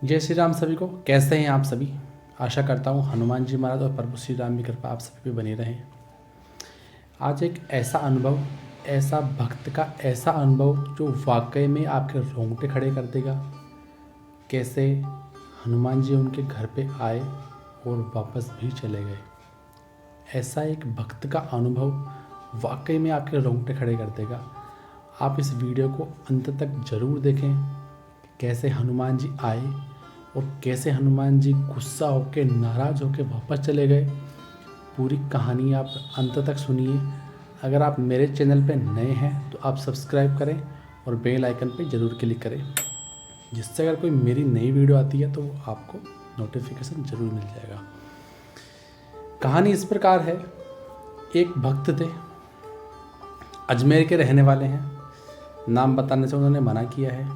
जय श्री राम सभी को। कैसे हैं आप सभी। आशा करता हूँ हनुमान जी महाराज और प्रभु श्री राम की कृपा आप सभी पे बनी रहे। आज एक ऐसा अनुभव, ऐसा भक्त का ऐसा अनुभव जो वाकई में आपके रोंगटे खड़े कर देगा। कैसे हनुमान जी उनके घर पे आए और वापस भी चले गए। ऐसा एक भक्त का अनुभव वाकई में आपके रोंगटे खड़े कर देगा। आप इस वीडियो को अंत तक ज़रूर देखें। कैसे हनुमान जी आए और कैसे हनुमान जी गुस्सा होकर नाराज़ होकर वापस चले गए। पूरी कहानी आप अंत तक सुनिए। अगर आप मेरे चैनल पे नए हैं तो आप सब्सक्राइब करें और बेल आइकन पे ज़रूर क्लिक करें, जिससे अगर कोई मेरी नई वीडियो आती है तो आपको नोटिफिकेशन ज़रूर मिल जाएगा। कहानी इस प्रकार है। एक भक्त थे, अजमेर के रहने वाले हैं। नाम बताने से उन्होंने मना किया है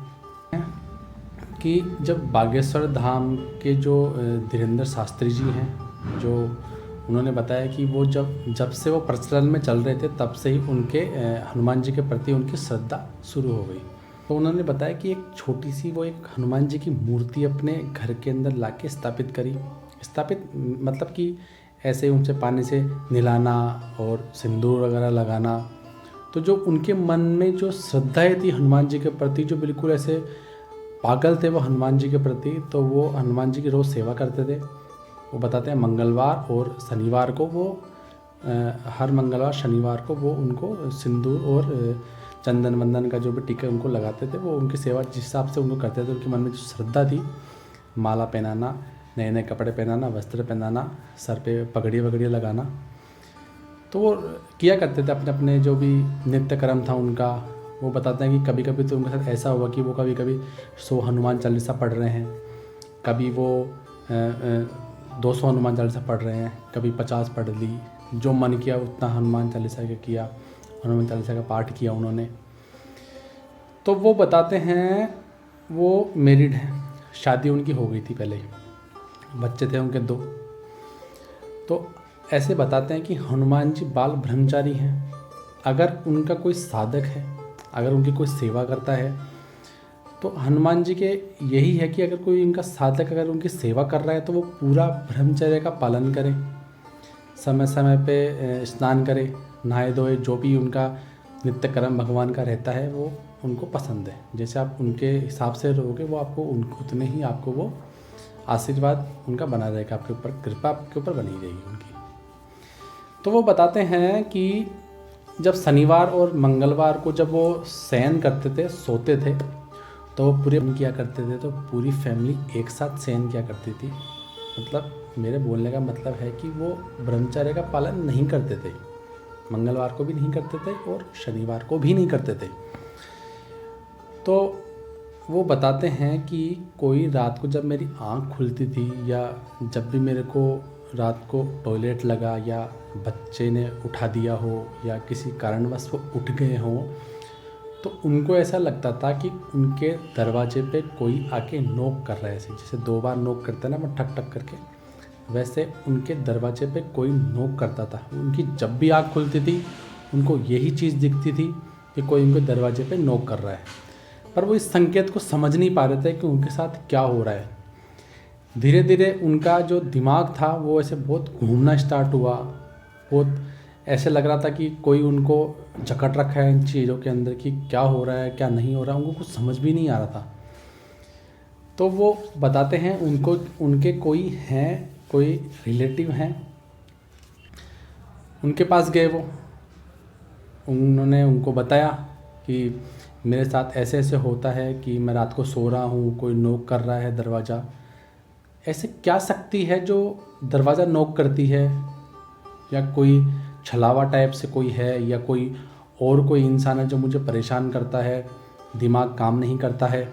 कि जब बागेश्वर धाम के जो धीरेन्द्र शास्त्री जी हैं, जो उन्होंने बताया कि वो जब से वो प्रचलन में चल रहे थे तब से ही उनके हनुमान जी के प्रति उनकी श्रद्धा शुरू हो गई। तो उन्होंने बताया कि एक छोटी सी वो एक हनुमान जी की मूर्ति अपने घर के अंदर लाके स्थापित करी। स्थापित मतलब कि ऐसे उनसे पानी से नहलाना और सिंदूर वगैरह लगाना। तो जो उनके मन में जो श्रद्धाएँ थी हनुमान जी के प्रति, जो बिल्कुल ऐसे पागल थे वो हनुमान जी के प्रति, तो वो हनुमान जी की रोज़ सेवा करते थे। वो बताते हैं मंगलवार और शनिवार को वो हर मंगलवार शनिवार को वो उनको सिंदूर और चंदन वंदन का जो भी टीका उनको लगाते थे। वो उनकी सेवा जिस हिसाब से उनको करते थे, उनके मन में जो श्रद्धा थी, माला पहनाना, नए नए कपड़े पहनाना, वस्त्र पहनाना, सर पे पगड़ी वगड़ी लगाना, तो वो किया करते थे अपने अपने जो भी नित्य कर्म था उनका। वो बताते हैं कि कभी कभी तो उनके साथ ऐसा हुआ कि वो कभी कभी 100 हनुमान चालीसा पढ़ रहे हैं, कभी वो 200 हनुमान चालीसा पढ़ रहे हैं, कभी 50 पढ़ ली। जो मन किया उतना हनुमान चालीसा का किया, हनुमान चालीसा का पाठ किया उन्होंने। तो वो बताते हैं वो मैरिड हैं, शादी उनकी हो गई थी पहले, बच्चे थे उनके 2। तो ऐसे बताते हैं कि हनुमान जी बाल ब्रह्मचारी हैं। अगर उनका कोई साधक है, अगर उनकी कोई सेवा करता है, तो हनुमान जी के यही है कि अगर कोई इनका साधक अगर उनकी सेवा कर रहा है तो वो पूरा ब्रह्मचर्य का पालन करे, समय समय पे स्नान करे, नहाए धोए, जो भी उनका नित्य कर्म भगवान का रहता है वो उनको पसंद है। जैसे आप उनके हिसाब से रहोगे वो आपको उतने ही आपको वो आशीर्वाद उनका बना रहेगा, आपके ऊपर कृपा आपके ऊपर बनी रहेगी उनकी। तो वो बताते हैं कि जब शनिवार और मंगलवार को जब वो शयन करते थे, सोते थे, तो वो पूरे किया करते थे, तो पूरी फैमिली एक साथ शयन किया करती थी। मतलब मेरे बोलने का मतलब है कि वो ब्रह्मचर्य का पालन नहीं करते थे, मंगलवार को भी नहीं करते थे और शनिवार को भी नहीं करते थे। तो वो बताते हैं कि कोई रात को जब मेरी आँख खुलती थी, या जब भी मेरे को रात को टॉयलेट लगा, या बच्चे ने उठा दिया हो, या किसी कारणवश वो उठ गए हों, तो उनको ऐसा लगता था कि उनके दरवाजे पे कोई आके नॉक कर रहा है। जैसे 2 बार नॉक करता है ना, वो ठक ठक करके, वैसे उनके दरवाजे पे कोई नॉक करता था। उनकी जब भी आँख खुलती थी उनको यही चीज़ दिखती थी कि कोई उनके दरवाजे पे नॉक कर रहा है, पर वो इस संकेत को समझ नहीं पा रहे थे कि उनके साथ क्या हो रहा है। धीरे धीरे उनका जो दिमाग था वो ऐसे बहुत घूमना स्टार्ट हुआ। बहुत ऐसे लग रहा था कि कोई उनको जकड़ रखा है इन चीज़ों के अंदर कि क्या हो रहा है क्या नहीं हो रहा है, उनको कुछ समझ भी नहीं आ रहा था। तो वो बताते हैं उनको उनके कोई हैं, कोई रिलेटिव हैं, उनके पास गए वो। उन्होंने उनको बताया कि मेरे साथ ऐसे ऐसे होता है कि मैं रात को सो रहा हूँ, कोई नॉक कर रहा है दरवाज़ा। ऐसे क्या शक्ति है जो दरवाज़ा नॉक करती है, या कोई छलावा टाइप से कोई है, या कोई इंसान है जो मुझे परेशान करता है, दिमाग काम नहीं करता है।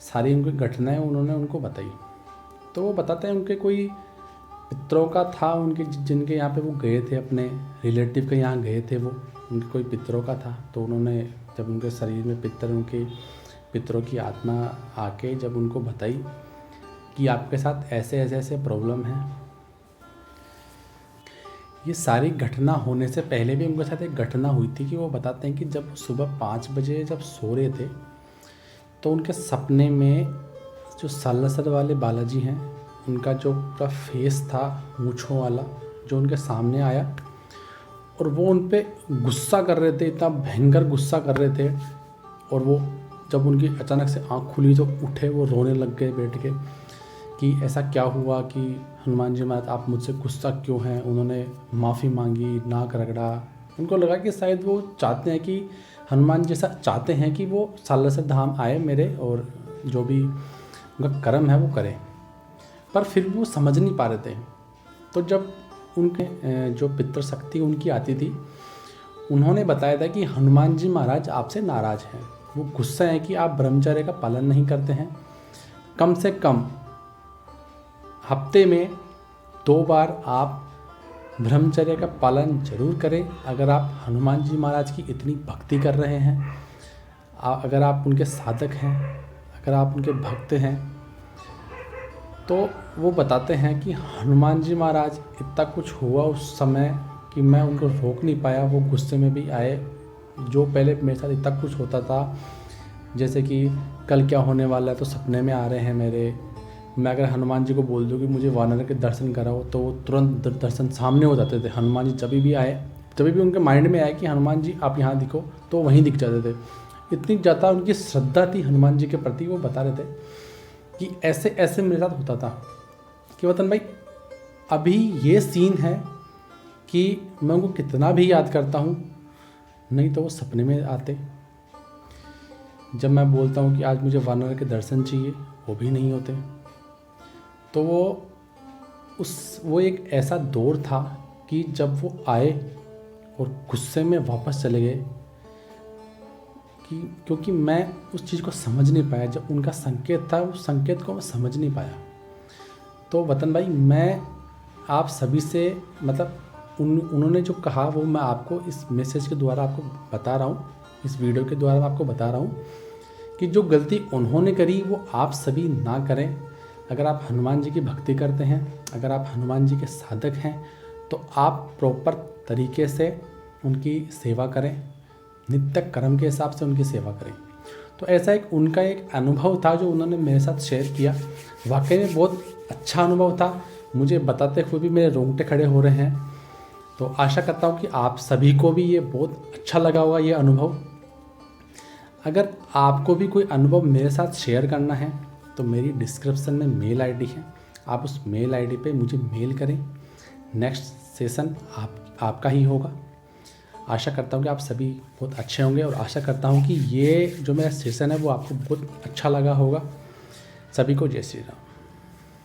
सारी उनकी घटनाएं उन्होंने उनको बताई। तो वो बताते हैं उनके कोई पितरों का था, उनके जिनके यहाँ पे वो गए थे, अपने रिलेटिव के यहाँ गए थे वो, उनके कोई पितरों का था। तो उन्होंने जब उनके शरीर में उनके पितरों की आत्मा आके जब उनको बताई कि आपके साथ ऐसे ऐसे ऐसे प्रॉब्लम है। ये सारी घटना होने से पहले भी उनके साथ एक घटना हुई थी कि वो बताते हैं कि जब सुबह 5 बजे जब सो रहे थे तो उनके सपने में जो सालासर वाले बालाजी हैं उनका जो पूरा फेस था मूँछों वाला, जो उनके सामने आया और वो उन पे गुस्सा कर रहे थे, इतना भयंकर गुस्सा कर रहे थे। और वो जब उनकी अचानक से आँख खुली तो उठे, वो रोने लग गए बैठ के कि ऐसा क्या हुआ कि हनुमान जी महाराज आप मुझसे गुस्सा क्यों हैं। उन्होंने माफ़ी मांगी, नाक रगड़ा। उनको लगा कि शायद वो चाहते हैं कि हनुमान जैसा चाहते हैं कि वो सालासर धाम आए मेरे और जो भी उनका कर्म है वो करें, पर फिर भी वो समझ नहीं पा रहे थे। तो जब उनके जो पितृशक्ति उनकी आती थी, उन्होंने बताया था कि हनुमान जी महाराज आपसे नाराज़ हैं, वो गुस्सा है कि आप ब्रह्मचर्य का पालन नहीं करते हैं। कम से कम हफ्ते में 2 बार आप ब्रह्मचर्य का पालन जरूर करें। अगर आप हनुमान जी महाराज की इतनी भक्ति कर रहे हैं, अगर आप उनके साधक हैं, अगर आप उनके भक्त हैं, तो वो बताते हैं कि हनुमान जी महाराज इतना कुछ हुआ उस समय कि मैं उनको रोक नहीं पाया। वो गुस्से में भी आए। जो पहले मेरे साथ इतना कुछ होता था, जैसे कि कल क्या होने वाला है तो सपने में आ रहे हैं मेरे, मैं अगर हनुमान जी को बोल दूँ कि मुझे वानर के दर्शन कराओ तो वो तुरंत दर्शन सामने हो जाते थे। हनुमान जी जब भी आए, जब भी उनके माइंड में आए कि हनुमान जी आप यहाँ दिखो, तो वहीं दिख जाते थे। इतनी ज़्यादा उनकी श्रद्धा थी हनुमान जी के प्रति। वो बता रहे थे कि ऐसे ऐसे मेरे साथ होता था कि वतन भाई अभी ये सीन है कि मैं उनको कितना भी याद करता हूँ, नहीं तो वो सपने में आते। जब मैं बोलता हूँ कि आज मुझे वानर के दर्शन चाहिए, वो भी नहीं होते। तो वो एक ऐसा दौर था कि जब वो आए और गुस्से में वापस चले गए, क्योंकि मैं उस चीज़ को समझ नहीं पाया। जब उनका संकेत था, उस संकेत को मैं समझ नहीं पाया। तो वतन भाई मैं आप सभी से मतलब उन्होंने जो कहा वो मैं आपको इस मैसेज के द्वारा आपको बता रहा हूँ, इस वीडियो के द्वारा मैं आपको बता रहा हूँ कि जो गलती उन्होंने करी वो आप सभी ना करें। अगर आप हनुमान जी की भक्ति करते हैं, अगर आप हनुमान जी के साधक हैं, तो आप प्रॉपर तरीके से उनकी सेवा करें, नित्य कर्म के हिसाब से उनकी सेवा करें। तो ऐसा उनका एक अनुभव था जो उन्होंने मेरे साथ शेयर किया। वाकई में बहुत अच्छा अनुभव था। मुझे बताते हुए भी मेरे रोंगटे खड़े हो रहे हैं। तो आशा करता हूँ कि आप सभी को भी ये बहुत अच्छा लगा होगा ये अनुभव। अगर आपको भी कोई अनुभव मेरे साथ शेयर करना है तो मेरी डिस्क्रिप्शन में मेल आईडी है, आप उस मेल आईडी पे मुझे मेल करें। नेक्स्ट सेशन आपका ही होगा। आशा करता हूँ कि आप सभी बहुत अच्छे होंगे और आशा करता हूँ कि ये जो मेरा सेशन है वो आपको बहुत अच्छा लगा होगा। सभी को जय श्री राम।